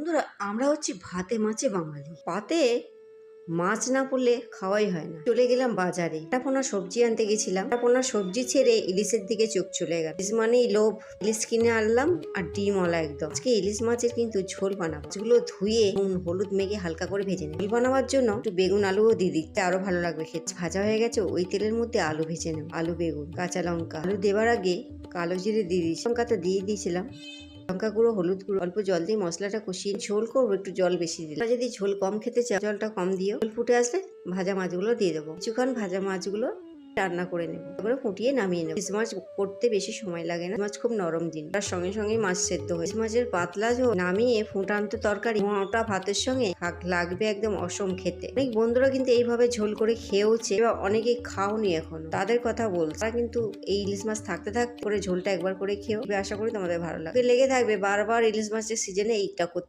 বন্ধুরা, আমরা হচ্ছি ভাতে মাছে বাঙালি। পাতে মাছ না পড়লে খাওয়াই হয় না। চলে গেলাম বাজারে, একটা পোনা সবজি আনতে গেছিলাম। একটা পোনা সবজি ছেড়ে ইলিশের দিকে চোখ চলে গেল। ইলিশ মানেই লোভ। ইলিশ কিনে আনলাম আর ডিমওয়ালা একদম। আজকে ইলিশ মাছের কিন্তু ঝোল বানাবো। মাছগুলো ধুয়ে নুন হলুদ মেখে হালকা করে ভেজে নেব। ঝোল বানাবার জন্য একটু বেগুন আলুও দিয়ে দিতে আরো ভালো লাগবে খেতে। ভাজা হয়ে গেছে, ওই তেলের মধ্যে আলু ভেজে নেব। আলু, বেগুন, কাঁচা লঙ্কা। আলু দেবার আগে কালো জিরে দিয়ে দিয়েছি, লঙ্কা তো দিয়ে দিয়েছিলাম। লঙ্কা গুঁড়ো, হলুদ গুঁড়ো, অল্প জল দিয়ে মশলাটা কষিয়ে ঝোল করবো। একটু জল বেশি দিলে, যদি ঝোল কম খেতে চাও জলটা কম দিও। ঝোল ফুটে আসলে ভাজা মাছগুলো দিয়ে দেবো। কিছুক্ষণ ভাজা মাছগুলো রান্না করে নেবো, তারপরে ফুটিয়ে নামিয়ে নেবো। ইলিশ মাছ করতে বেশি সময় লাগে না, মাছ খুব নরম জিনিস। তার সঙ্গে সঙ্গে মাছ সেদ্ধ হয়ে মাছের পাতলা ঝোল নামিয়ে ফুটান্ত তরকারি মোটা ভাতের সঙ্গে লাগবে একদম অসম খেতে। অনেক বন্ধুরা কিন্তু এইভাবে ঝোল করে খেয়েওছে, অনেকে খাওনি এখন, তাদের কথা বলছে। তারা কিন্তু এই ইলিশ মাছ থাকতে থাকতে করে ঝোলটা একবার করে খেয়েও। আশা করি তোমাদের ভালো লাগে, লেগে থাকবে বারবার ইলিশ মাছের সিজনে এইটা করতে।